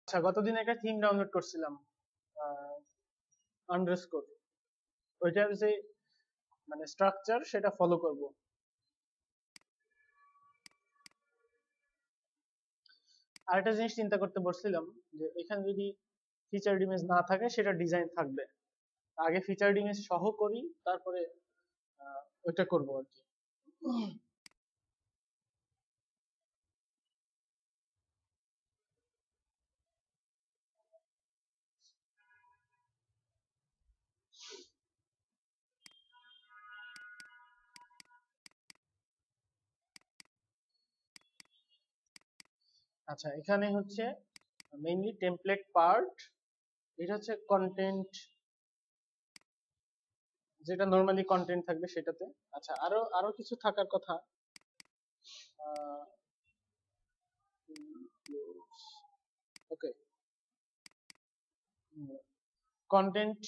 আচ্ছা, গতদিন একটা থিম ডাউনলোড করছিলাম, আন্ডারস্কোর। ওইটার যে মানে স্ট্রাকচার সেটা ফলো করব। আর একটা জিনিস চিন্তা করতে বসছিলাম যে এখানে যদি ফিচার্ড ইমেজ না থাকে সেটা ডিজাইন থাকবে। আগে ফিচার্ড ইমেজ সহ করি, তারপরে ওইটা করব আর কি। আচ্ছা, এখানে হচ্ছে মেইনলি টেমপ্লেট পার্ট, এটা হচ্ছে কন্টেন্ট, যেটা নরমালি কন্টেন্ট থাকবে সেটাতে। আচ্ছা, আরো আরো কিছু থাকার কথা। ওকে, কন্টেন্ট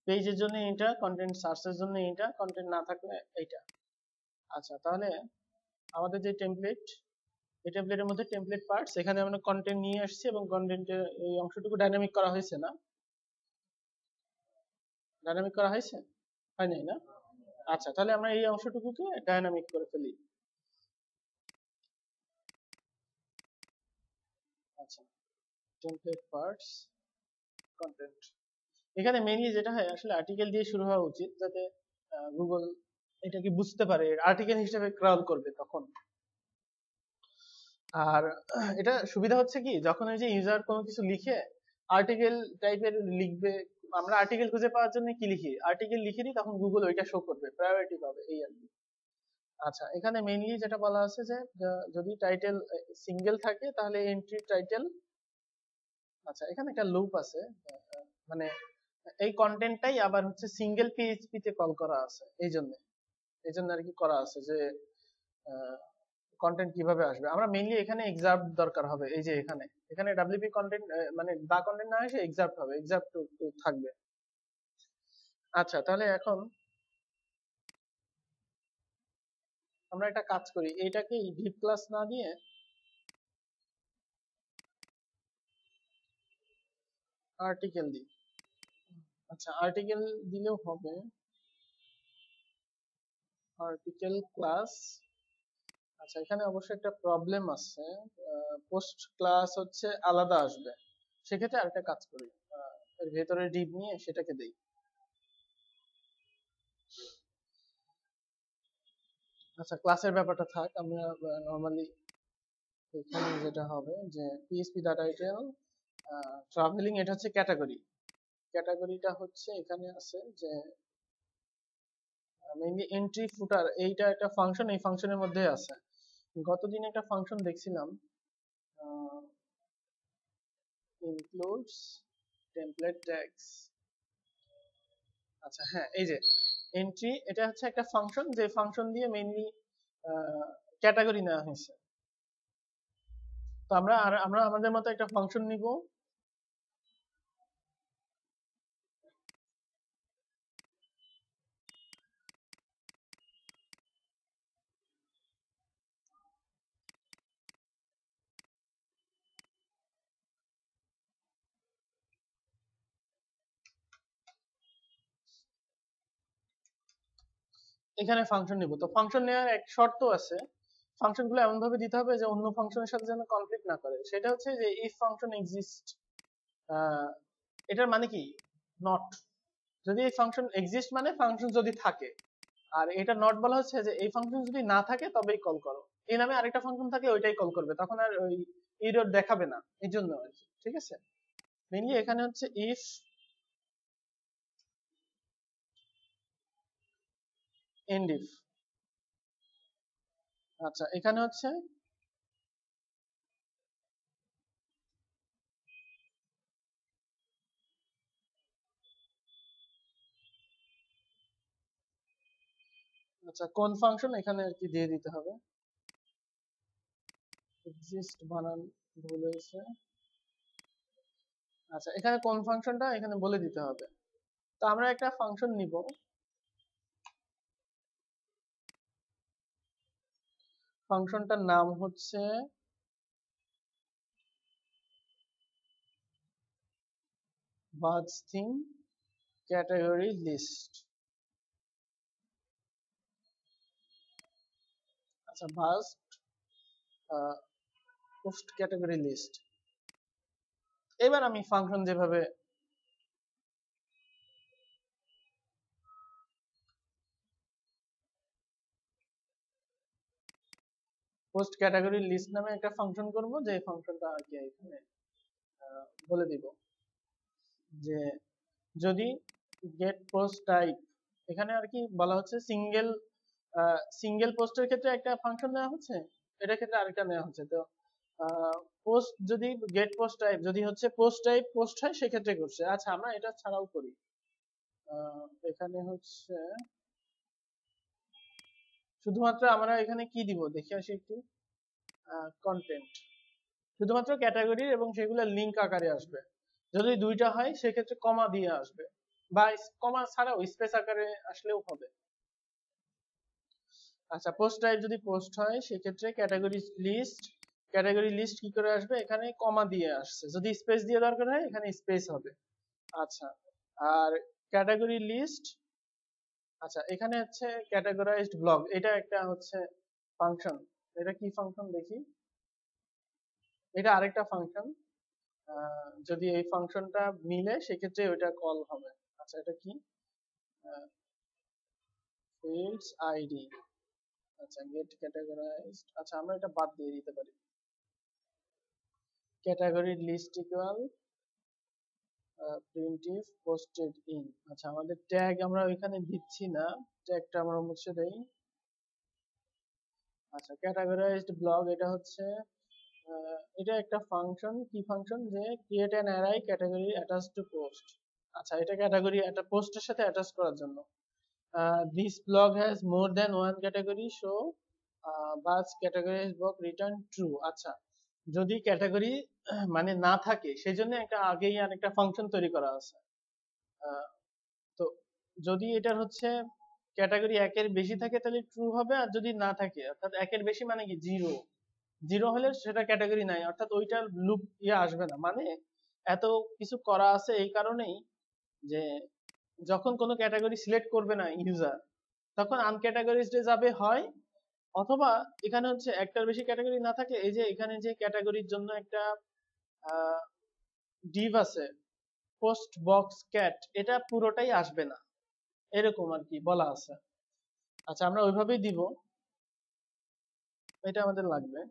পেজের জন্য এটা, কন্টেন্ট সার্চের জন্য এটা, কন্টেন্ট না থাকলে এইটা। আচ্ছা, তাহলে আমাদের যে টেমপ্লেট, এই টেমপ্লেটের মধ্যে টেমপ্লেট পার্টস, এখানে আমরা কন্টেন্ট নিয়ে আসছি এবং কন্টেন্টের এই অংশটুকু ডাইনামিক করা হয়েছে না? ডাইনামিক করা হয়েছে? হয় নাই না? আচ্ছা, তাহলে আমরা এই অংশটুকুকে ডাইনামিক করে ফেলি। আচ্ছা, টেমপ্লেট পার্টস, কন্টেন্ট। এখানে মেইনলি যেটা হয়, আসলে আর্টিকেল দিয়ে শুরু হওয়া উচিত, যাতে গুগল এটাকে বুঝতে পারে, আর্টিকেল হিসেবে ক্রাউল করবে তখন। আর এটা সুবিধা হচ্ছে কি, যখন ওই যে ইউজার কোনো কিছু লিখে আর্টিকেল টাইপের লিখবে, আমরা আর্টিকেল খুঁজে পাওয়ার জন্য কি লিখি, আর্টিকেল লিখে দিই, তখন গুগল ওইটা শো করবে, প্রায়োরিটি পাবে, এই আর কি। আচ্ছা, এখানে মেইনলি যেটা বলা আছে যে যদি টাইটেল সিঙ্গেল থাকে তাহলে এন্ট্রি টাইটেল। আচ্ছা, এখানে একটা লুপ আছে, মানে এই কন্টেন্টটাই আবার হচ্ছে সিঙ্গেল পিএইচপি তে কল করা আছে, এই জন্য আর কি করা আছে যে কন্টেন্ট কিভাবে আসবে। আমরা মেইনলি এখানে এক্সার্প দরকার হবে, এই যে এখানে এখানে ডাব্লিউপি কন্টেন্ট, মানে দা কন্টেন্ট না এসে এক্সার্প হবে, এক্সার্প থাকবে। আচ্ছা, তাহলে এখন আমরা একটা কাজ করি, এটাকে ডিপ ক্লাস না দিয়ে আর্টিকেল দিই। আচ্ছা, আর্টিকেল দিলেও হবে, আর্টিকেল ক্লাস। আচ্ছা, এখানে অবশ্যই একটা প্রবলেম আছে, পোস্ট ক্লাস হচ্ছে আলাদা আসবে। সেক্ষেত্রে আরেকটা কাজ করি, এর ভেতরে ডিপ নিয়ে সেটাকে দেই। আচ্ছা, ক্লাসের ব্যাপারটা থাক, আমরা নরমালি এখানে যেটা হবে যে পিএইচপি ডাটা টাইটেল ট্রাভেলিং, এটা হচ্ছে ক্যাটাগরি। ক্যাটাগরিটা হচ্ছে এখানে আছে যে মেইনলি এন্ট্রি ফুটার, এইটা একটা ফাংশন, এই ফাংশনের মধ্যে আছে। গতদিন একটা ফাংশন দেখছিলাম, ইনক্লুডস টেমপ্লেট ট্যাগস। আচ্ছা, হ্যাঁ, এই যে এন্ট্রি, এটা হচ্ছে একটা ফাংশন, যে ফাংশন দিয়ে মেইনলি ক্যাটাগরি নেওয়া হয়েছে। তো আমরা আমাদের মতো একটা ফাংশন নিব। এখানে ফাংশন নিব, তো ফাংশন নেওয়ার এক শর্ত আছে, ফাংশনগুলো এমন ভাবে দিতে হবে যে অন্য ফাংশনের সাথে যেন কনফ্লিক্ট না করে। সেটা হচ্ছে যে ইফ ফাংশন এক্সিস্ট, এটার মানে কি, নট। যদি এই ফাংশন এক্সিস্ট মানে ফাংশন যদি থাকে, আর এটা নট বলা হচ্ছে যে এই ফাংশন যদি না থাকে তবেই কল করো। এই নামে আরেকটা ফাংশন থাকে, ওইটাই কল করবে, তখন আর ওই এরর দেখাবে না, এই জন্য আর কি। ঠিক আছে, মেইনলি এখানে হচ্ছে ইফ এন্ড ইফ। আচ্ছা, এখানে হচ্ছে আচ্ছা কোন ফাংশন এখানে আর কি দিয়ে দিতে হবে, এক্সিস্ট বানান ভুল হয়েছে। আচ্ছা, এখানে কোন ফাংশনটা এখানে বলে দিতে হবে। তো আমরা একটা ফাংশন নিব, ফাংশনটার নাম হচ্ছে বাজ থিং ক্যাটাগরি লিস্ট। আচ্ছা, বাজ পোস্ট ক্যাটাগরি লিস্ট। এবার আমি ফাংশন যেভাবে পোস্ট ক্যাটাগরি লিস্ট নামে একটা ফাংশন করব, যে ফাংশনটা আর কি এখানে বলে দিব যে যদি গেট পোস্ট টাইপ, এখানে আর কি বলা হচ্ছে সিঙ্গেল পোস্টের ক্ষেত্রে একটা ফাংশন নেওয়া হচ্ছে, এটার ক্ষেত্রে আরেকটা নেওয়া হচ্ছে। তো পোস্ট যদি গেট পোস্ট টাইপ যদি হচ্ছে পোস্ট টাইপ পোস্ট হয় সেক্ষেত্রে করছে। আচ্ছা, আমরা এটা ছাড়াও করি। এখানে হচ্ছে শুধুমাত্র আমরা এখানে কি দিব দেখে আসি একটু। কন্টেন্ট শুধুমাত্র ক্যাটাগরি এবং সেগুলো লিংক আকারে আসবে। যদি দুইটা হয় সেক্ষেত্রে কমা দিয়ে আসবে, বা কমা ছাড়াও স্পেস আকারে আসলেও হবে। আচ্ছা, পোস্ট টাইপ যদি পোস্ট হয় সেক্ষেত্রে ক্যাটাগরি লিস্ট কি করে আসবে, এখানে কমা দিয়ে আসছে। যদি স্পেস দিয়ে দরকার হয় এখানে স্পেস হবে। আচ্ছা, আর ক্যাটাগরি লিস্ট, আচ্ছা এখানে হচ্ছে ক্যাটাগরাইজড ব্লগ, এটা একটা হচ্ছে ফাংশন। এটা কি ফাংশন দেখি, এটা আরেকটা ফাংশন। যদি এই ফাংশনটা মিলে সেক্ষেত্রে ওইটা কল হবে। আচ্ছা, এটা কি ফিল্ডস আইডি। আচ্ছা, গেট ক্যাটাগরাইজড, আচ্ছা আমরা এটা বাদ দিয়ে দিতে পারি। Category list equal print if posted in. আচ্ছা, আমাদের ট্যাগ আমরা ওইখানে দিচ্ছি না, ট্যাগটা আমরা মুছে দেই। আচ্ছা, ক্যাটাগরাইজড ব্লগ এটা হচ্ছে এটা একটা ফাংশন। কি ফাংশন, যে create an array category attach to post. আচ্ছা, এটা ক্যাটাগরি একটা পোস্টের সাথে অ্যাটাচ করার জন্য। This blog has more than one category, so bus category block return true. আচ্ছা, যদি ক্যাটাগরি মানে না থাকে সেজন্য একটা আগেই আর একটা ফাংশন তৈরি করা আছে। তো যদি এটার হচ্ছে ক্যাটাগরি একের বেশি থাকে তাহলে ট্রু হবে, আর যদি না থাকে অর্থাৎ একের বেশি মানে কি জিরো, জিরো হলে সেটা ক্যাটাগরি নাই, অর্থাৎ ওইটার লুপ আসবে না। মানে এত কিছু করা আছে এই কারণেই যে যখন কোনো ক্যাটাগরি সিলেক্ট করবে না ইউজার, তখন আনক্যাটাগরিজড যাবে হয়, অথবা এখানে হচ্ছে একটার বেশি ক্যাটাগরি না থাকে, এই যে এখানে যে ক্যাটাগরির জন্য একটা ডিভ আছে পোস্ট বক্স ক্যাট, এটা পুরোটাই আসবে না, এরকম আর কি বলা আছে। আচ্ছা, আমরা ওইভাবেই দিব, এটা আমাদের লাগবে।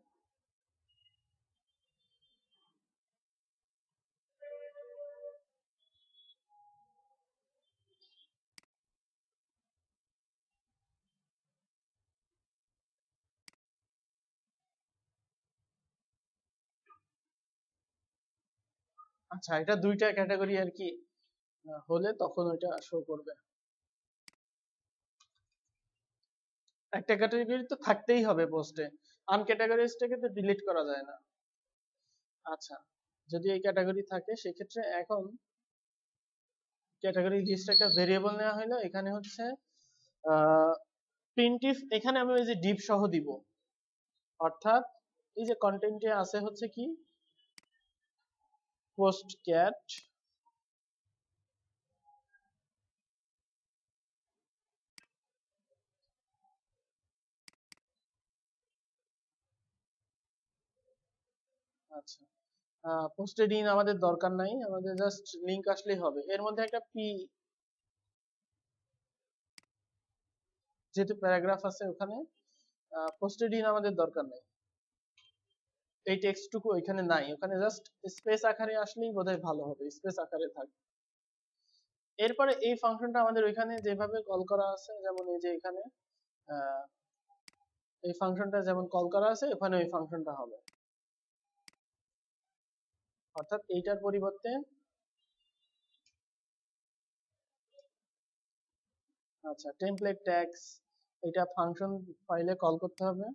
আচ্ছা, এটা দুইটা ক্যাটাগরি আর কি হলে তখন ওইটা শো করবে। একটা ক্যাটাগরি তো থাকতেই হবে পোস্টে, আনক্যাটাগরিজটাকে তো ডিলিট করা যায় না। আচ্ছা, যদি এই ক্যাটাগরি থাকে সেক্ষেত্রে এখন ক্যাটাগরি লিস্ট একটা ভেরিয়েবল নেওয়া হলো, এখানে হচ্ছে প্রিন্টইফ, এখানে আমি ওই যে ডিভ সহ দিব, অর্থাৎ এই যে কন্টেন্টে আছে হচ্ছে কি পোস্ট ক্যাট, আচ্ছা পোস্টেড ইন আমাদের দরকার নাই, আমাদের জাস্ট লিংক আসলেই হবে। এর মধ্যে একটা পি, যেহেতু প্যারাগ্রাফ আছে ওখানে, পোস্টেড ইন আমাদের দরকার নাই, এই টেক্সটটুকু এখানে নাই, ওখানে জাস্ট স্পেস আকারে আসলেই বোধহয় ভালো হবে, স্পেস আকারে থাক। এরপরে এই ফাংশনটা আমাদের ওইখানে যেভাবে কল করা আছে, যেমন এই যে এখানে এই ফাংশনটা যেমন কল করা আছে ওখানে ওই ফাংশনটা হবে, অর্থাৎ এইটার পরিবর্তে আচ্ছা টেমপ্লেট ট্যাগস, এটা ফাংশন ফাইলে কল করতে হবে।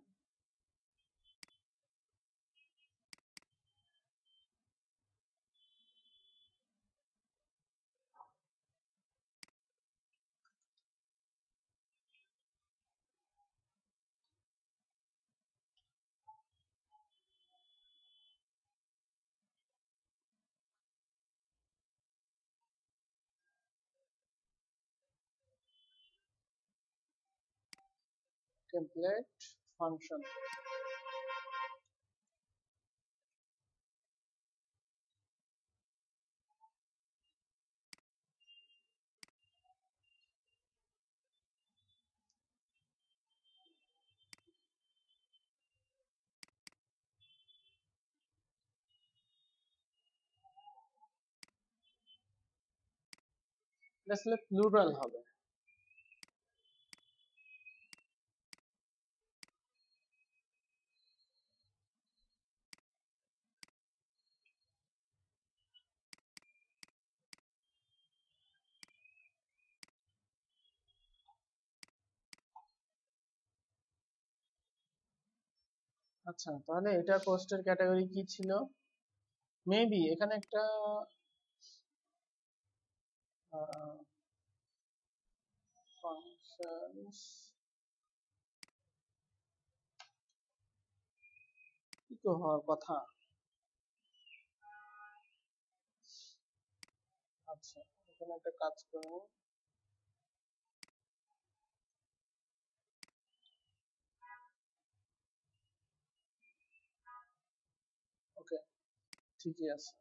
template function. আসলে প্লুরাল হবে। আচ্ছা, তাহলে এটা পোস্টের ক্যাটাগরি কি ছিল? মেবি এখানে একটা ফাংশনস কি তো হওয়ার কথা। আচ্ছা, এখানে একটা কাজ করব। ওকে, ঠিকই আছে।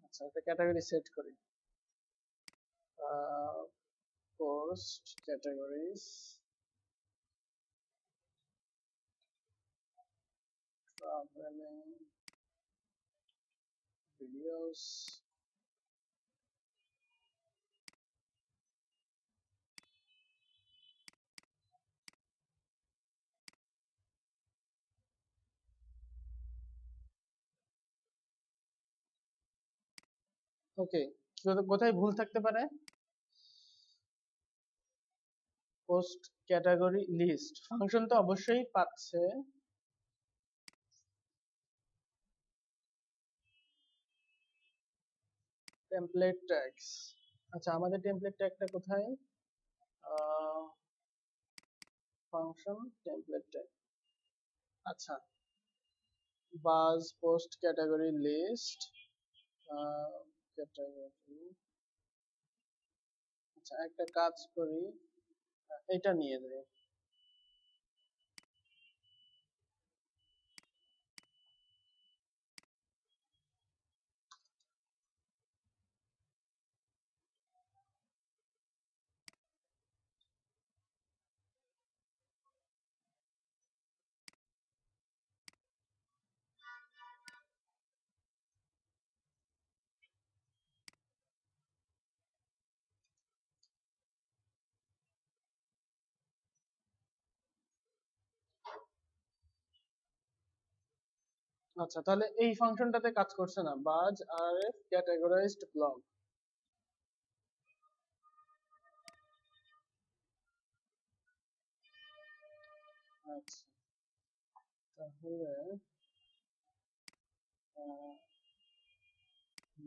আচ্ছা, একটা ক্যাটাগরি সেট করি। পোস্ট ক্যাটাগরিজ traveling videos ওকে, কোথায় ভুল থাকতে পারে? পোস্ট ক্যাটাগরি লিস্ট ফাংশন তো অবশ্যই পাচ্ছে, টেমপ্লেট ট্যাগস। আচ্ছা, আমাদের টেমপ্লেট ট্যাগটা কোথায়? Function template tag. আচ্ছা, বাজ পোস্ট ক্যাটাগরি লিস্ট ক্যাটাগরি। আচ্ছা, একটা কাজ করি, এটা নিয়ে যাই। আচ্ছা, তাহলে এই ফাংশনটাতে কাজ করছে না, বাজ আরএফ ক্যাটাগরাইজড ব্লগ। আচ্ছা, তাহলে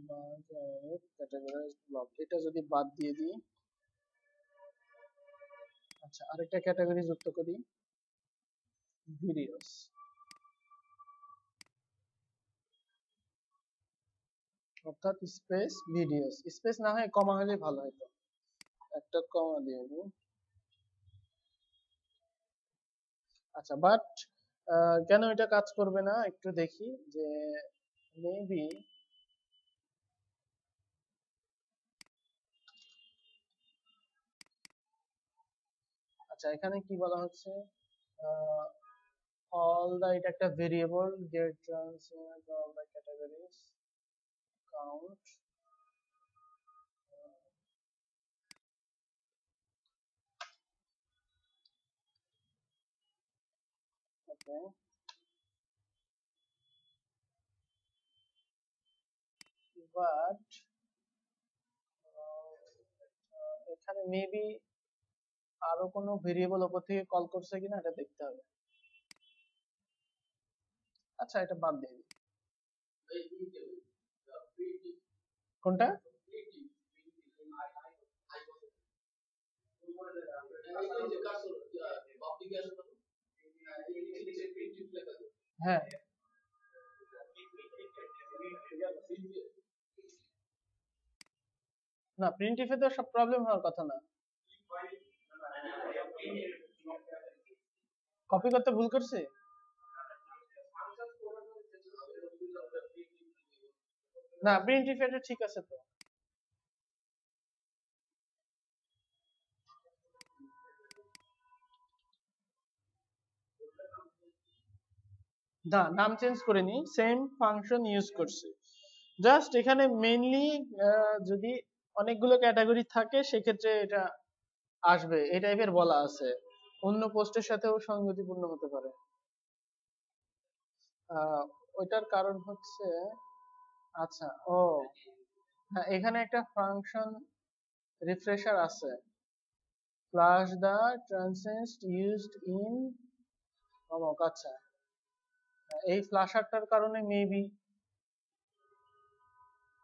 বাজ আরএফ ক্যাটাগরাইজড ব্লগ এটা যদি বাদ দিয়ে দিই। আচ্ছা, আরেকটা ক্যাটাগরি যুক্ত করি, ভিডিওস। অর্থাৎ স্পেস ভিডিওস, স্পেস না হয় কমা হলে ভালো হতো, একটা কমা দিয়ে দিই। আচ্ছা, বাট কেন এটা কাজ করবে না একটু দেখি, যে মেবি আচ্ছা, এখানে কি বলা হচ্ছে, all the এটা একটা variable get transient all the categories count okay, but এখানে মেবি আরো কোনো ভেরিয়েবল উপর থেকে কল করছে কিনা এটা দেখতে হবে। আচ্ছা, এটা বাদ দিয়ে দিই। কোনটা? হ্যাঁ, না প্রিন্ট ইফে তো সব প্রবলেম হওয়ার কথা না। কপি করতে ভুল করছে? না প্রিন্ট ইফে এটা ঠিক আছে তো। না নাম চেঞ্জ করিনি, সেম ফাংশন ইউজ করছি। জাস্ট এখানে মেইনলি যদি অনেকগুলো ক্যাটাগরি থাকে সেক্ষেত্রে এটা আসবে এই টাইপের বলা আছে, অন্য পোস্টের সাথেও সঙ্গতিপূর্ণ হতে পারে। ওইটার কারণ হচ্ছে, আচ্ছা ও হ্যাঁ, এখানে একটা ফাংশন রিফ্রেশার আছে, flush the transient used in অমুক। আচ্ছা, এই ফ্লাশারটার কারণে মেবি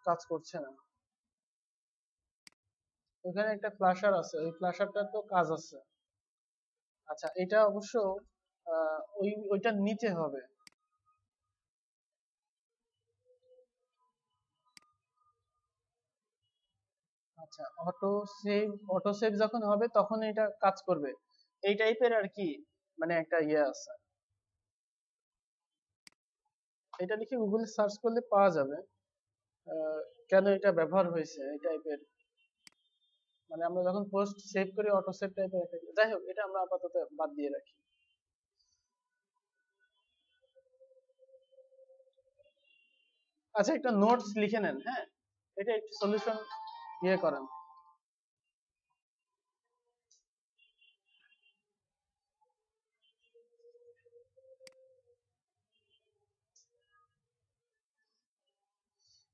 কাজ করছে না। এখানে একটা ফ্লাশার আছে, ওই ফ্লাশারটার তো কাজ আছে। আচ্ছা, এটা অবশ্য ওইটার নিচে হবে। আচ্ছা, অটো সেভ যখন হবে তখন এটা কাজ করবে, এই টাইপের আর কি। মানে একটা ইয়ে আছে, এটা লিখে গুগলে সার্চ করলে পাওয়া যাবে কেন এটা ব্যবহার হয়েছে এই টাইপের। মানে আমরা যখন পোস্ট সেভ করি অটো সেভ টাইপের একটা, যাই হোক এটা আমরা আপাতত বাদ দিয়ে রাখি। আচ্ছা, একটা নোটস লিখে নেন, হ্যাঁ এটা একটু সলিউশন ইয়ে করেন।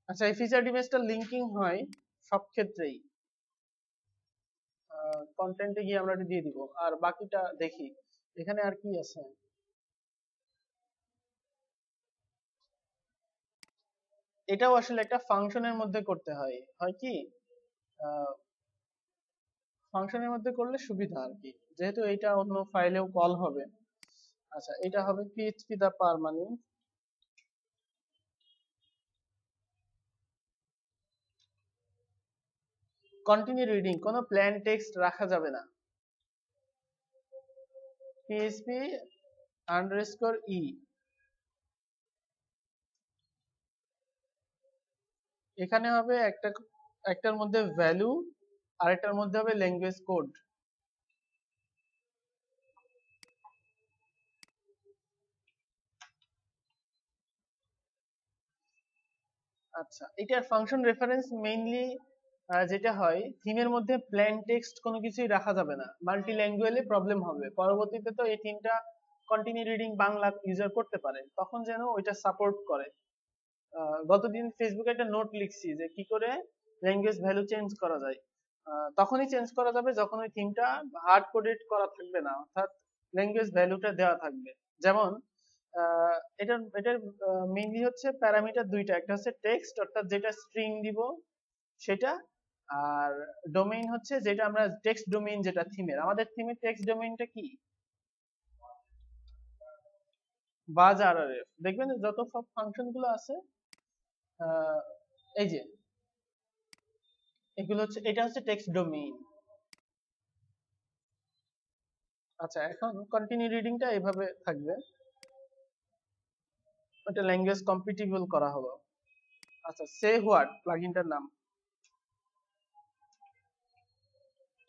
আচ্ছা, এই ফিচার ইমেজটা লিঙ্কিং হয় সব ক্ষেত্রেই, কন্টেন্টে গিয়ে আমরা এটা দিয়ে দিব। আর বাকিটা দেখি এখানে আর কি আছে। এটাও আসলে একটা ফাংশনের মধ্যে করতে হয়, হয় কি ফাংশনের মধ্যে করলে সুবিধা আর কি, যেহেতু এটা অন্য ফাইলেও কল হবে। আচ্ছা, এটা হবে পিএইচপি দা পার্মানেন্ট কন্টিনিউ রিডিং, কোনো প্ল্যান টেক্সট রাখা যাবে না। পিএইচপি আন্ডারস্কোর ই, এখানে হবে একটার মধ্যে ভ্যালু, আরেকটার মধ্যে হবে ল্যাঙ্গুয়েজ কোড। আচ্ছা, এটার ফাংশন রেফারেন্স মেইনলি যেটা হয় থিমের মধ্যে প্লেন টেক্সট কোনো কিছুই রাখা যাবে না, মাল্টি ল্যাঙ্গুয়েজে প্রবলেম হবে। পরবর্তীতে তো এই থিমটা কন্টিনিউ রিডিং বাংলা ইউজার করতে পারে, তখন যেন ওইটা সাপোর্ট করে। গতদিন ফেসবুকে একটা নোট লিখছি যে কি করে ল্যাঙ্গুয়েজ ভ্যালু চেঞ্জ করা যায়। তখনই চেঞ্জ করা যাবে যখন ওই থিমটা হার্ড কোডেড করা থাকবে না, অর্থাৎ ল্যাঙ্গুয়েজ ভ্যালুটা দেওয়া থাকবে। যেমন এটার মেইনলি হচ্ছে প্যারামিটার দুইটা, একটা হচ্ছে টেক্সট অর্থাৎ যেটা স্ট্রিং দিব সেটা, আর ডোমেইন হচ্ছে যেটা আমরা টেক্সট ডোমেইন, যেটা থিমের, আমাদের থিমের টেক্সট ডোমেইনটা কি বাজ আরআরএফ। দেখবেন যত সব ফাংশন গুলো আছে এই যে এগুলো হচ্ছে, এটা হচ্ছে টেক্সট ডোমেইন। আচ্ছা, এখন কন্টিনিউ রিডিংটা এভাবে থাকবে, এটা ল্যাঙ্গুয়েজ কম্পিটিবল করা হলো। আচ্ছা, সে হোয়াট প্লাগইনটার নাম।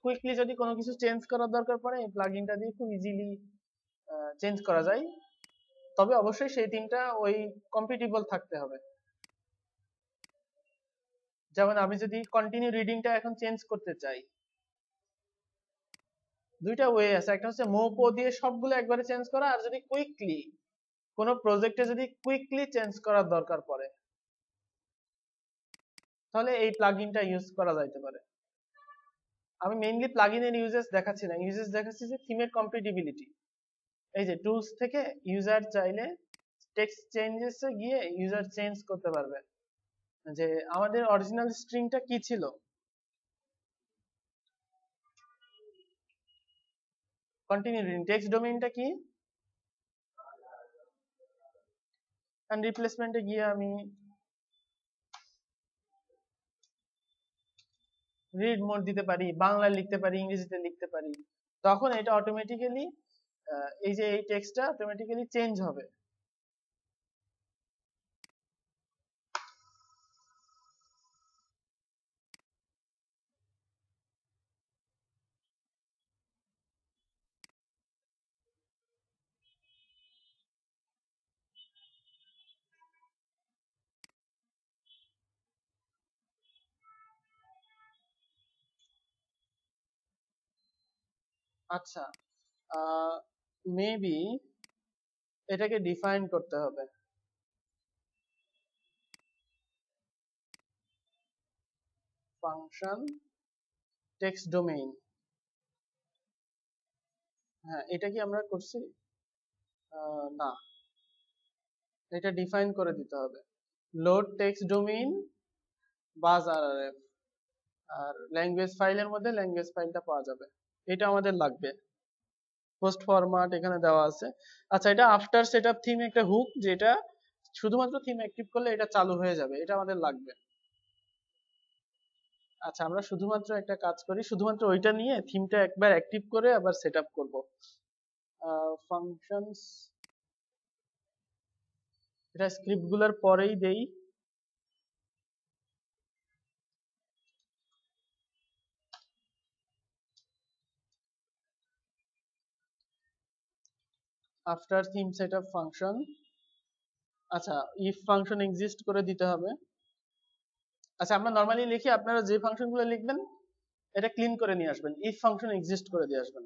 কুইকলি যদি কোনো কিছু চেঞ্জ করার দরকার পড়ে এই প্লাগইনটা দিয়ে খুব ইজিলি চেঞ্জ করা যায়, তবে অবশ্যই সেই থিমটা ওই কম্পিটিবল থাকতে হবে। যেমন আমি যদি কন্টিনিউ রিডিংটা এখন চেঞ্জ করতে চাই, দুইটা ওয়ে আছে, একটা হচ্ছে মোপো দিয়ে সবগুলো একবারে চেঞ্জ করা, আর যদি কুইকলি কোনো প্রজেক্টে যদি কুইকলি চেঞ্জ করার দরকার পড়ে তাহলে এই প্লাগইনটা ইউজ করা যাইতে পারে। আমি মেইনলি প্লাগইনের ইউজেস দেখাচ্ছি না, ইউজেস দেখাচ্ছি যে থিমের কম্পিটিবিলিটি। এই যে টুলস থেকে ইউজার চাইলে টেক্সট চেঞ্জেসে গিয়ে ইউজার চেঞ্জ করতে পারবে যে আমাদের অরিজিনাল স্ট্রিংটা কি ছিল। কন্টিনিউ রিডিং টেক্সট ডোমেইনটা কি, এন্ড রিপ্লেসমেন্টে গিয়ে আমি রিড মোড দিতে পারি, বাংলায় লিখতে পারি, ইংরেজিতে লিখতে পারি, তখন এটা অটোমেটিক্যালি এই যে এই টেক্সটটা অটোমেটিক্যালি চেঞ্জ হবে। আচ্ছা, মেবি এটাকে ডিফাইন করতে হবে। ফাংশন টেক্সট ডোমেইন, হ্যাঁ এটা কি আমরা করছি? না, এটা ডিফাইন করে দিতে হবে। লোড টেক্সট ডোমেইন বাজ আরআরএফ, আর ল্যাঙ্গুয়েজ ফাইলের মধ্যে ল্যাঙ্গুয়েজ ফাইলটা পাওয়া যাবে, এটা আমাদের লাগবে। পোস্ট ফরম্যাট এখানে দেওয়া আছে। আচ্ছা, এটা আফটার সেটআপ থিম একটা হুক, যেটা শুধুমাত্র থিম অ্যাক্টিভ করলে এটা চালু হয়ে যাবে, এটা আমাদের লাগবে। আচ্ছা, আমরা শুধুমাত্র একটা কাজ করি, শুধুমাত্র ওইটা নিয়ে থিমটা একবার অ্যাক্টিভ করে আবার সেটআপ করব। ফাংশনস, এটা স্ক্রিপ্ট গুলোর পরেই দেই। আফটার থিম সেটআপ ফাংশন, আচ্ছা ইফ ফাংশন এক্সিস্ট করে দিতে হবে। আচ্ছা, আমরা নরমালি লিখি, আপনারা যে ফাংশনগুলো লিখবেন এটা ক্লিন করে নিয়ে আসবেন, ইফ ফাংশন এক্সিস্ট করে দিয়ে আসবেন।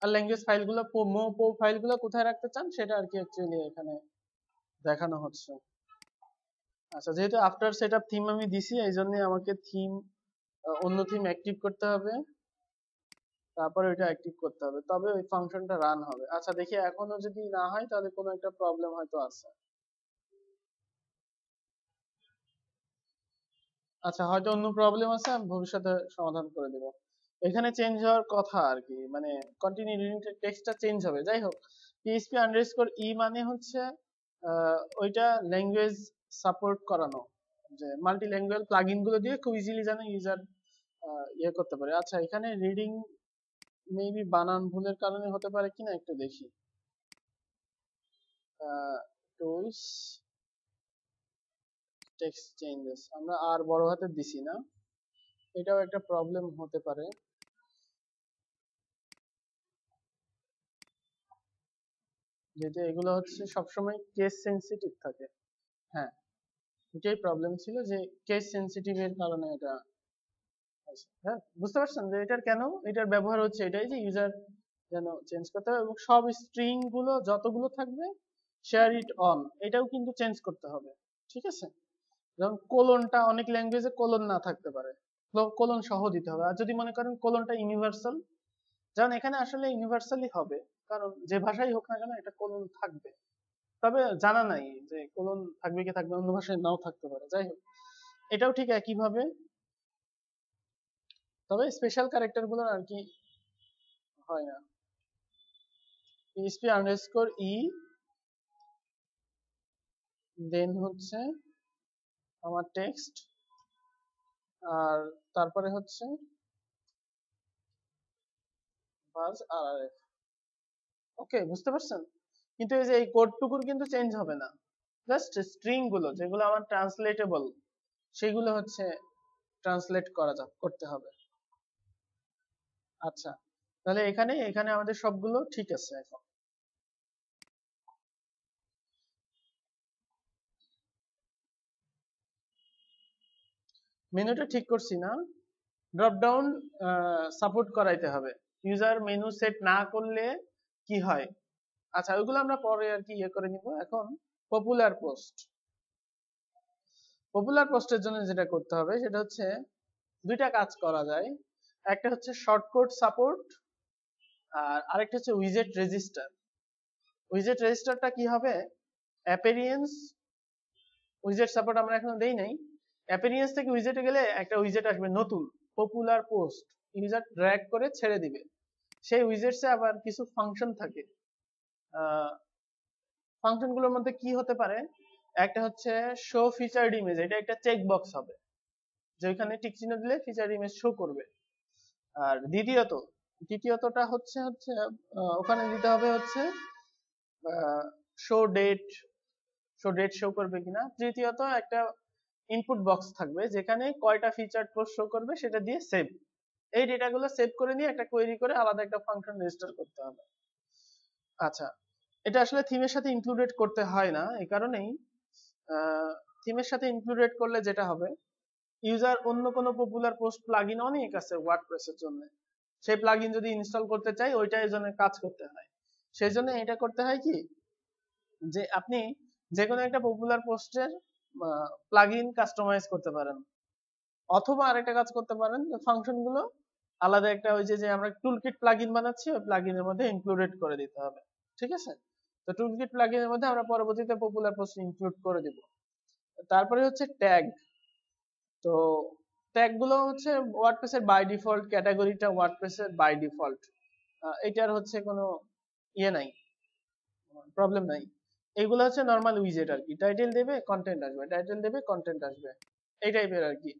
আর ল্যাঙ্গুয়েজ ফাইলগুলো পো ফাইলগুলো কোথায় রাখতে চান সেটা আর কি অ্যাকচুয়ালি এখানে দেখানো হচ্ছে। আচ্ছা, যেহেতু আফটার সেটআপ থিম আমি দিছি, এই জন্য আমাকে থিম অন্য থিম অ্যাক্টিভ করতে হবে, তারপরে ওইটা অ্যাক্টিভ করতে হবে, তবে ওই ফাংশনটা রান হবে। আচ্ছা দেখি, এখনো যদি না হয় তাহলে কোনো একটা প্রবলেম হয়তো আছে। আচ্ছা, হয়তো অন্য প্রবলেম আছে, আমি ভবিষ্যতে সমাধান করে দেব। এখানে চেঞ্জ হওয়ার কথা আর কি, মানে কন্টিনিউ রিডিং টেক্সটটা চেঞ্জ হবে। যাই হোক, পিএইচপি আন্ডারস্কোর ই মানে হচ্ছে ওইটা ল্যাঙ্গুয়েজ সাপোর্ট করানো, যে মাল্টি ল্যাঙ্গুয়েজ প্লাগইন গুলো দিয়ে খুব ইজিলি যেন ইউজার ইয়ে করতে পারে। আচ্ছা, এখানে রিডিং মেবি বানান ভুলের কারণে হতে পারে কিনা একটু দেখি। টুলস টেক্সট চেঞ্জেস, আমরা আর বড় হাতে দিছি না, এটাও একটা প্রবলেম হতে পারে। যেটা এগুলো হচ্ছে সবসময় কেস সেনসিটিভ থাকে। হ্যাঁ, এটাই প্রবলেম ছিল, যে কেস সেনসিটিভ এর কারণে এটা আছে। হ্যাঁ, বুঝতে পারছেন যে এটার কেন এটার ব্যবহার হচ্ছে, এটাই যে ইউজার যেন চেঞ্জ করতে হবে, এবং সব স্ট্রিং গুলো যতগুলো থাকবে শেয়ার ইট অন, এটাও কিন্তু চেঞ্জ করতে হবে। ঠিক আছে, যেমন কোলনটা অনেক ল্যাঙ্গুয়েজে কোলন না থাকতে পারে, কোলন সহ দিতে হবে। আর যদি মনে করেন কোলনটা ইউনিভার্সাল, যেমন এখানে আসলে ইউনিভার্সালই হবে, কারণ যে ভাষাই হোক না কেন এটা কোলন থাকবে। তবে জানা নাই যে কোলন থাকবে কি থাকবে, অন্য ভাষায় নাও থাকতে পারে। যাই হোক, এটাও ঠিক একই ভাবে, তবে স্পেশাল ক্যারেক্টার গুলো আর কি হয় না। PHP_e দেন হচ্ছে আমার টেক্সট, আর তারপরে হচ্ছে বাজ আরআরএফ। ওকে, বুঝতে পারছেন? কিন্তু এই যে এই কোডটুকুর কিন্তু চেঞ্জ হবে না, জাস্ট স্ট্রিং গুলো যেগুলো আমার ট্রান্সলেটেবল সেগুলো হচ্ছে ট্রান্সলেট করতে হবে। আচ্ছা, তাহলে এখানে এখানে আমাদের সবগুলো ঠিক আছে এখন। মেনুটা ঠিক করছি না, ড্রপ ডাউন সাপোর্ট করাইতে হবে। ইউজার মেনু সেট না করলে কি হয়, আচ্ছা ওইগুলো আমরা পরে আর কি ইয়ে করে নিব। এখন পপুলার পোস্ট, পপুলার পোস্টের জন্য যেটা করতে হবে সেটা হচ্ছে দুইটা কাজ করা যায়। একটা হচ্ছে শর্টকাট সাপোর্ট, আর আরেকটা হচ্ছে উইজেট রেজিস্টার। উইজেট রেজিস্টারটা কি হবে, অ্যাপিয়ারেন্স উইজেট সাপোর্ট আমরা এখনো দেই নাই। অ্যাপিয়ারেন্স থেকে উইজেটে গেলে একটা উইজেট আসবে নতুন, পপুলার পোস্ট, ইউজার ড্র্যাগ করে ছেড়ে দিবে। সেই উইজেটসে আবার কিছু ফাংশন থাকে। ফাংশনগুলোর মধ্যে কি হতে পারে, একটা হচ্ছে শো ফিচার্ড ইমেজ, এটা একটা চেক বক্স হবে যে ওইখানে টিক চিহ্ন দিলে ফিচার্ড ইমেজ শো করবে। আর দ্বিতীয়তটা হচ্ছে হচ্ছে ওখানে দিতে হবে হচ্ছে শো ডেট, শো করবে কিনা। তৃতীয়ত একটা ইনপুট বক্স থাকবে যেখানে কয়টা ফিচার পোস্ট শো করবে সেটা দিয়ে সেভ, এই ডেটাগুলো সেভ করে নিয়ে একটা কোয়েরি করে আলাদা একটা ফাংশন রেজিস্টার করতে হবে। আচ্ছা, এটা আসলে থিমের সাথে ইনক্লুডেড করতে হয় না, এই কারণেই থিমের সাথে ইনক্লুডেড করলে যেটা হবে, ইউজার অন্য কোনো পপুলার পোস্ট প্লাগইন অনেক আছে ওয়ার্ডপ্রেসের জন্য, সেই প্লাগইন যদি ইনস্টল করতে চাই ওইটার জন্য কাজ করতে হয়। সেই জন্য এটা করতে হয় কি, যে আপনি যে কোনো একটা পপুলার পোস্টের প্লাগইন কাস্টমাইজ করতে পারেন, অথবা আরেকটা কাজ করতে পারেন, ফাংশন গুলো আলাদা একটা ওই যে আমরা টুলকিট প্লাগইন বানাচ্ছি ওই প্লাগইনের মধ্যে ইনক্লুডেড করে দিতে হবে। ঠিক আছে, তো টুলকিট প্লাগইনের মধ্যে আমরা পরবর্তীতে পপুলার পোস্ট ইনক্লুড করে দিব। তারপরে হচ্ছে ট্যাগ। তো ট্যাগ গুলো হচ্ছে ওয়ার্ডপ্রেসের বাই ডিফল্ট, ক্যাটাগরিটা ওয়ার্ডপ্রেসের বাই ডিফল্ট, এটার হচ্ছে কোনো ইয়ে নাই, প্রবলেম নাই। এগুলো হচ্ছে নরমাল উইজেট আর কি, টাইটেল দেবে কন্টেন্ট আসবে, টাইটেল দেবে কন্টেন্ট আসবে, এই টাইপের আর কি।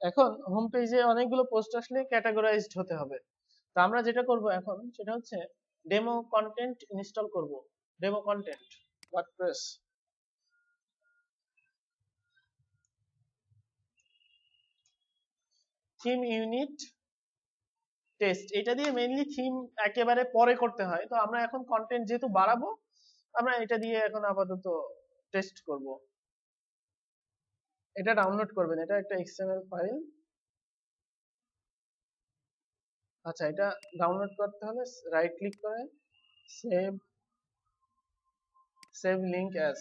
এখন হোম পেজে অনেকগুলো পোস্ট আসলে ক্যাটাগরাইজড হতে হবে। তো আমরা যেটা করব এখন সেটা হচ্ছে ডেমো কন্টেন্ট ইনস্টল করব। Demo content WordPress theme unit test, এটা দিয়ে মেইনলি থিম একেবারে পরে করতে হয়, তো আমরা এখন কন্টেন্ট যেহেতু বাড়াবো আমরা এটা দিয়ে এখন আপাতত টেস্ট করব। এটা ডাউনলোড করবেন, এটা একটা এক্সএমএল ফাইল। আচ্ছা, এটা ডাউনলোড করতে হলে রাইট ক্লিক করে সেভ, সেভ লিংক অ্যাজ।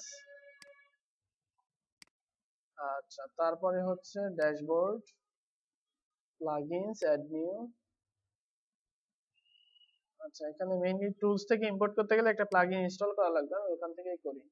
আচ্ছা, তারপরে হচ্ছে ড্যাশবোর্ড, প্লাগইনস, অ্যাড নিউ। আচ্ছা, এখানে মেইনলি টুলস থেকে ইম্পোর্ট করতে গেলে একটা প্লাগইন ইনস্টল করা লাগবে, ওখান থেকেই করি।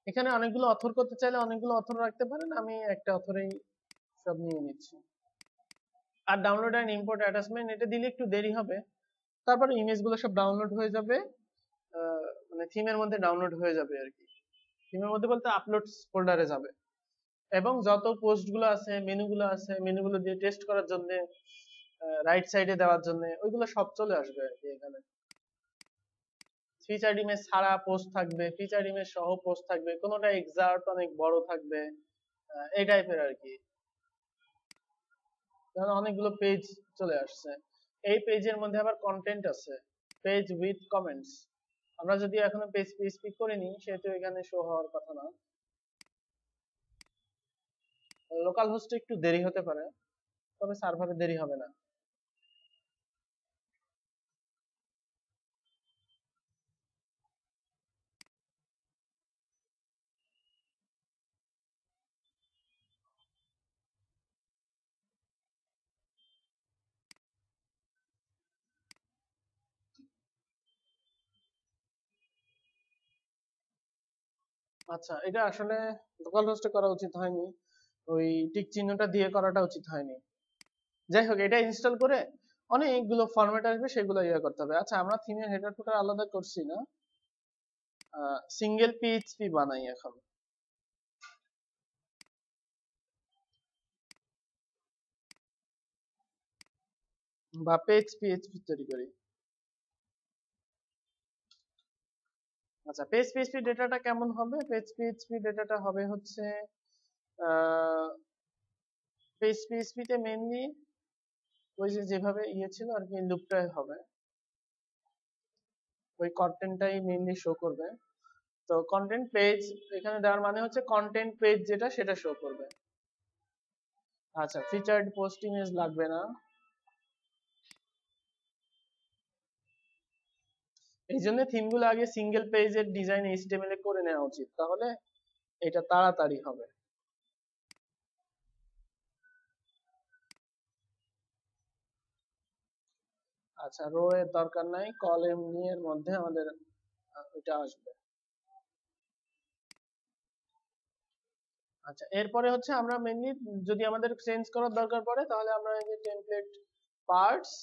এখানে অনেকগুলো অথর করতে চাইলে অনেকগুলো অথর রাখতে পারেন, আমি একটা অথরেই সব নিয়ে নিচ্ছি। আর ডাউনলোড এন্ড ইম্পোর্ট অ্যাটাচমেন্ট এটা দিলে একটু দেরি হবে, তারপরে ইমেজগুলো সব ডাউনলোড হয়ে যাবে, মানে থিমের মধ্যে ডাউনলোড হয়ে যাবে আর কি। থিমের মধ্যে বলতে আপলোডস ফোল্ডারে যাবে, এবং যত পোস্ট গুলো আছে, মেনুগুলো আছে, মেনুগুলো দিয়ে টেস্ট করার জন্য, রাইট সাইডে দেওয়ার জন্য, ওইগুলো সব চলে আসবে আর কি। এখানে ফিচার ইমেজ ছাড়া পোস্ট থাকবে, ফিচার ইমেজ সহ পোস্ট থাকবে, কোনোটা এক্সার্ট অনেক বড় থাকবে, এই টাইপের আর কি। যেমন অনেকগুলো পেজ চলে আসছে, এই পেজের মধ্যে আবার কন্টেন্ট আছে, পেজ উইথ কমেন্টস। আমরা যদি এখনো পেজ পিএইচপি করিনি সেহেতু এখানে শো হওয়ার কথা না। লোকাল হোস্টে একটু দেরি হতে পারে, তবে সার্ভারে দেরি হবে না। আচ্ছা, এটা আসলে লোকাল হোস্টে করা উচিত হয়নি, ওই টিক চিহ্নটা দিয়ে করাটা উচিত হয়নি। যাই হোক, এটা ইনস্টল করে অনেকগুলো ফরম্যাট আসবে, সেগুলো ইয়ে করতে হবে। আচ্ছা, আমরা থিমের হেডার ফুটার আলাদা করছি না, সিঙ্গেল পিএইচপি বানাই এখন। বা পেজ পিএইচপি তৈরি করি। আচ্ছা, পেজ পিএইচপি ডেটাটা কেমন হবে? পেজ পিএইচপি ডেটাটা হবে হচ্ছে পেজ পিএইচপি তে মেইনলি ওই যে যেভাবে ছিল আর কি, লুপটাই হবে, ওই কন্টেন্টটাই মেইনলি শো করবে। তো কন্টেন্ট পেজ এখানে দেওয়ার মানে হচ্ছে কন্টেন্ট পেজ যেটা সেটা শো করবে। আচ্ছা, ফিচার্ড পোস্ট ইমেজ লাগবে না। এই জন্য থিমগুলো আগে সিঙ্গেল পেজের ডিজাইন এইচটিএমএল এ করে নেওয়া উচিত, তাহলে এটা তাড়াতাড়ি হবে। আচ্ছা, রো এর দরকার নাই, কলাম এর মধ্যে আমাদের ওইটা আসবে। আচ্ছা, এরপরে হচ্ছে আমরা মেইনলি যদি আমাদের চেঞ্জ করার দরকার পড়ে তাহলে আমরা এই যে টেমপ্লেট পার্টস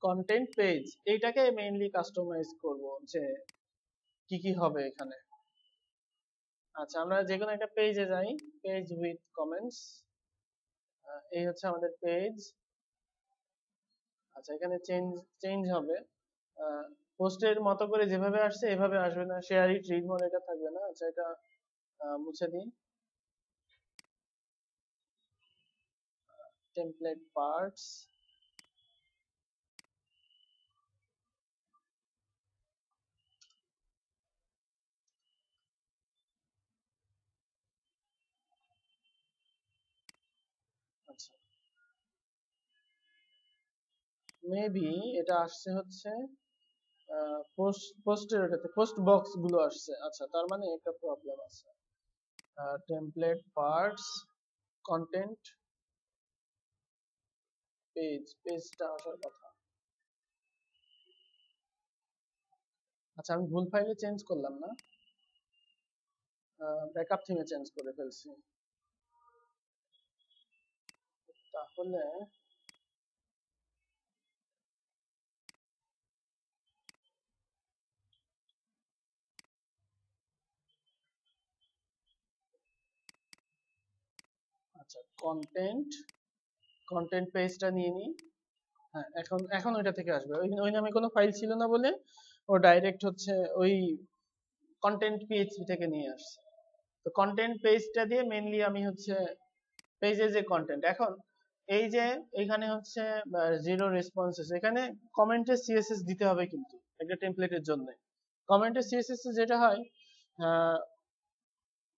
কন্টেন্ট পেজ এইটাকে মেইনলি কাস্টমাইজ করব যে কি কি হবে এখানে। আচ্ছা, আমরা যে কোনো একটা পেজে যাই, পেজ উইথ কমেন্টস, এই হচ্ছে আমাদের পেজ। আচ্ছা, এখানে চেঞ্জ চেঞ্জ হবে, পোস্টের মতো করে যেভাবে আসছে এভাবে আসবে না, শেয়ার ইট রিড মোর এটা থাকবে না। আচ্ছা, এটা মুছে দিই। টেমপ্লেট পার্টস, আচ্ছা মেবি এটা আসছে হচ্ছে পোস্টের ওটাতে পোস্ট বক্স গুলো আসছে। আচ্ছা, তার মানে একটা প্রবলেম আছে। টেমপ্লেট পার্টস কন্টেন্ট পেজটা আসার কথা। আচ্ছা, আমি ভুল ফাইলে চেঞ্জ করলাম না, ব্যাকআপ থিমে চেঞ্জ করে ফেলছি। তাহলে আচ্ছা, কন্টেন্ট পেজটা নিয়ে নিই। হ্যাঁ, এখন এখন ওইটা থেকে আসবে, ওই নামে কোনো ফাইল ছিল না বলে ও ডাইরেক্ট হচ্ছে ওই কন্টেন্ট পিএইচপি থেকে নিয়ে আসছে। তো কন্টেন্ট পেজটা দিয়ে মেইনলি আমি হচ্ছে পেজে যে কন্টেন্ট, এখন এই যে এখানে হচ্ছে জিরো রেসপন্সেস, এখানে কমেন্টের সিএসএস দিতে হবে কিন্তু একটা টেমপ্লেটের জন্য। কমেন্টের সিএসএস যেটা হয়,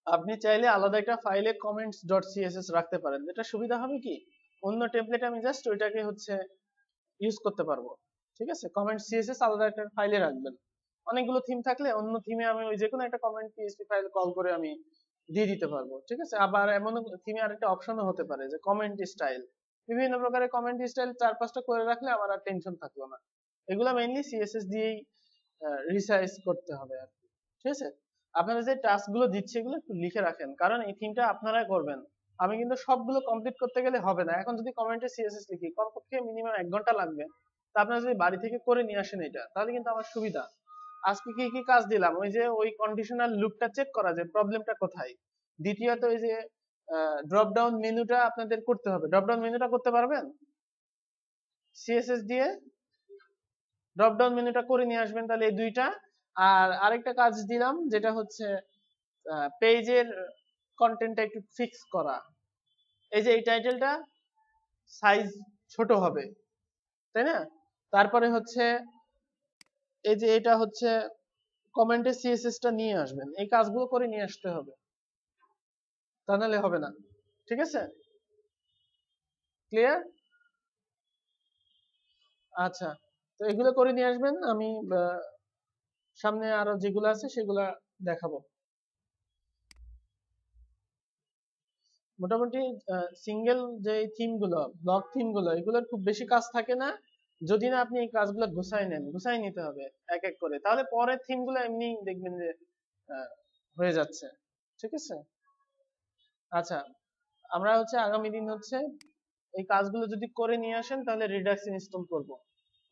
আপনি চাইলে আলাদা একটা ফাইলে কমেন্টস ডট সিএসএস রাখতে পারেন, যেটা সুবিধা হবে কি অন্য টেমপ্লেটে আমি জাস্ট ওইটাকে হচ্ছে ইউজ করতে পারবো। ঠিক আছে, কমেন্ট সিএসএস আলাদা একটা ফাইলে রাখবেন। অনেকগুলো থিম থাকলে অন্য থিমে আমি ওই যে কোনো একটা কমেন্ট পিএইচপি ফাইল কল করে আমি দিয়ে দিতে পারবো। ঠিক আছে, আবার এমন থিমে আরেকটা অপশনও হতে পারে যে কমেন্ট স্টাইল, বিভিন্ন প্রকারের কমেন্ট স্টাইল 4-5টা করে রাখলে আমার আর টেনশন থাকলো না। এগুলো মেইনলি সিএসএস দিয়েই রিসাইজ করতে হবে আর কি। ঠিক আছে, আপনারা যে টাস্ক গুলো দিচ্ছে এগুলো একটু লিখে রাখেন, কারণ এই থিমটা আপনারাই করবেন। আমি কিন্তু সবগুলো কমপ্লিট করতে গেলে হবে না। এখন যদি কমেন্টে সিএসএস লিখি কমপক্ষে মিনিমাম 1 ঘন্টা লাগবে। তা আপনারা যদি বাড়ি থেকে করে নিয়ে আসেন এটা, তাহলে কিন্তু আমার সুবিধা। আজকে কি কি কাজ দিলাম, ওই যে ওই কন্ডিশনাল লুপটা চেক করা যে প্রবলেমটা কোথায়। দ্বিতীয়ত ওই যে ড্রপ ডাউন মেনুটা আপনাদের করতে হবে। ড্রপ ডাউন মেনুটা করতে পারবেন সিএসএস দিয়ে? ড্রপ ডাউন মেনুটা করে নিয়ে আসবেন তাহলে এই দুইটা। আর আরেকটা কাজ দিলাম যেটা হচ্ছে পেজের কন্টেন্টটা একটু ফিক্স করা। এই যে এই টাইটেলটা সাইজ ছোট হবে, তাই না? তারপরে হচ্ছে এই যে এটা হচ্ছে কমেন্টের সিএসএস টা নিয়ে আসবেন, এই কাজগুলো করে নিয়ে আসতে হবে, তা নাহলে হবে না। ঠিক আছে, ক্লিয়ার? আচ্ছা, তো এগুলো করে নিয়ে আসবেন, আমি সামনে আরো যেগুলো আছে সেগুলা দেখাবো। মোটামুটি সিঙ্গেল যে থিম গুলো, ব্লক থিম গুলো, এগুলোর খুব বেশি কাজ থাকে না যদি না আপনি এই কাজগুলো গুছাই নেন। গুছাই নিতে হবে এক এক করে, তাহলে পরের থিম গুলো এমনি দেখবেন যে আহ, হয়ে যাচ্ছে। ঠিক আছে, আচ্ছা আমরা হচ্ছে আগামী দিন হচ্ছে এই কাজগুলো যদি করে নিয়ে আসেন তাহলে রিডাক্স ইনস্টল করব।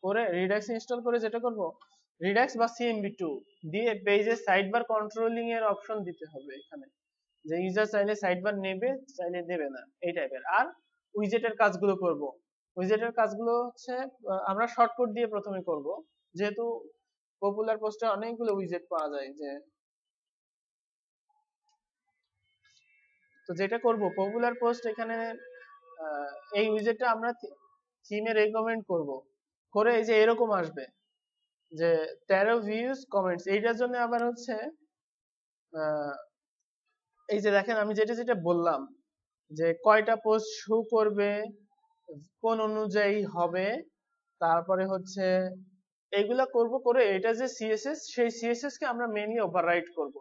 করে রিডাক্স ইনস্টল করে যেটা করব, রিডাক্স বা সিএমবি2 দিয়ে পেজে সাইডবার কন্ট্রোলিং এর অপশন দিতে হবে এখানে, যে ইউজার চাইলে সাইডবার নেবে চাইলে দেবে না, এই টাইপের। আর উইজেটের কাজগুলো করব, উইজেটের কাজগুলো হচ্ছে আমরা শর্টকাট দিয়ে প্রথমে করব, যেহেতু পপুলার পোস্টে অনেকগুলো উইজেট পাওয়া যায়। তো যেটা করব, পপুলার পোস্ট এখানে এই উইজেটটা আমরা থিমে রেকমেন্ড করব, করে এই যে এরকম আসবে যে 13 ভিউজ কমেন্টস। এইটার জন্য আবার হচ্ছে এই যে দেখেন আমি যেটা যেটা বললাম যে কয়টা পোস্ট শো করবে, কোন অনুযায়ী হবে, তারপরে হচ্ছে এইগুলা করব, করে এটা যে সিএসএস, সেই সিএসএস কে আমরা মেইনলি ওভাররাইড করব।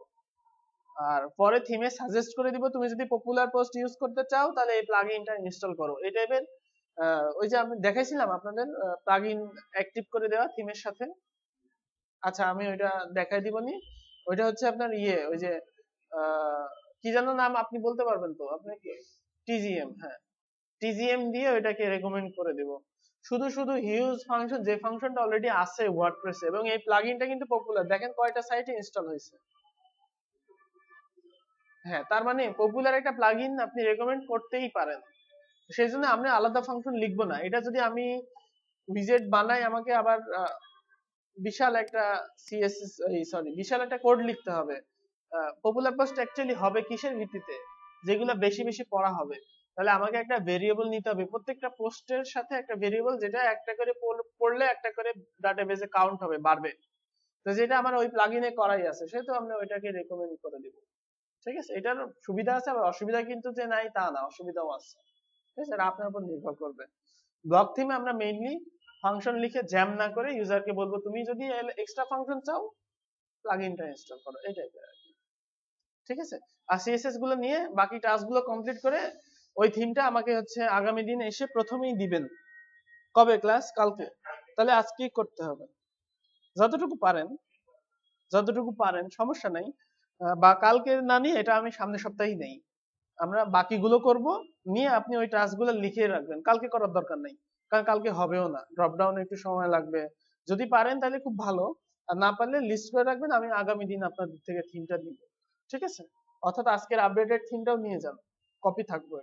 আর পরে থিমে সাজেস্ট করে দিব, তুমি যদি পপুলার পোস্ট ইউজ করতে চাও তাহলে এই প্লাগইনটা ইনস্টল করো। এই টাইপের ওই যে আমি দেখাইছিলাম আপনাদের প্লাগইন অ্যাক্টিভ করে দেওয়া থিমের সাথে। আচ্ছা আমি ওইটা দেখাই দিবনি। ওইটা হচ্ছে আপনার ওই যে কি যেন নাম, আপনি বলতে পারবেন তো? আপনি কি টিজিএম? হ্যাঁ, টিজিএম দিয়ে ওইটাকে রেকমেন্ড করে দেব। শুধু শুধু হিউজ ফাংশন, যে ফাংশনটা অলরেডি আছে ওয়ার্ডপ্রেসে, এবং এই প্লাগইনটা কিন্তু পপুলার, দেখেন কয়টা সাইটে ইনস্টল হয়েছে। হ্যাঁ, তার মানে পপুলার একটা প্লাগইন আপনি রেকমেন্ড করতেই পারেন। সেই জন্য আমরা আলাদা ফাংশন লিখবো না। এটা যদি আমি উইজেট বানাই, আমাকে আবার বিশাল একটা সিএসএস, সরি, বিশাল একটা কোড লিখতে হবে। পপুলার পোস্ট অ্যাকচুয়ালি হবে কিসের ভিত্তিতে? যেগুলো বেশি বেশি পড়া হবে। তাহলে আমাকে একটা ভেরিয়েবল নিতে হবে, প্রত্যেকটা পোস্টের সাথে একটা ভেরিয়েবল, যেটা একটা করে পড়লে একটা করে ডাটাবেজে কাউন্ট হবে, বাড়বে। তো যেটা আমার ওই প্লাগইনে করাই আছে, সেহেতু আমরা ওইটাকে রেকমেন্ড করে দিব। ঠিক আছে, এটার সুবিধা আছে, আবার অসুবিধা কিন্তু যে নাই তা না, অসুবিধাও আছে। ঠিক আছে, আপনার উপর নির্ভর করবে। ব্লক থিমে আমরা মেইনলি ফাংশন লিখে জ্যাম না করে ইউজারকে বলবো তুমি যদি এক্সট্রা ফাংশন চাও প্লাগইনটা ইনস্টল করো, এই টাইপের আর কি। ঠিক আছে, আর সিএসএস গুলো নিয়ে বাকি টাস্ক গুলো কমপ্লিট করে ওই থিমটা আমাকে হচ্ছে আগামী দিন এসে প্রথমেই দিবেন। কবে ক্লাস? কালকে? তাহলে আজকেই করতে হবে, যতটুকু পারেন, যতটুকু পারেন, সমস্যা নাই। বা কালকে না নিয়ে এটা আমি সামনের সপ্তাহেই নেই, আমরা বাকিগুলো করব, নিয়ে আপনি ওই টাস্কগুলো লিখে রাখবেন। কালকে করার দরকার নেই, কারণ কালকে হবেও না, ড্রপ ডাউনে একটু সময় লাগবে। যদি পারেন তাহলে খুব ভালো, আর না পারলে লিস্ট করে রাখবেন, আমি আগামী দিন আপনাদের থেকে থিমটা দিব। ঠিক আছে, অর্থাৎ আজকের আপডেটেড থিমটাও নিয়ে যান, কপি থাকবে।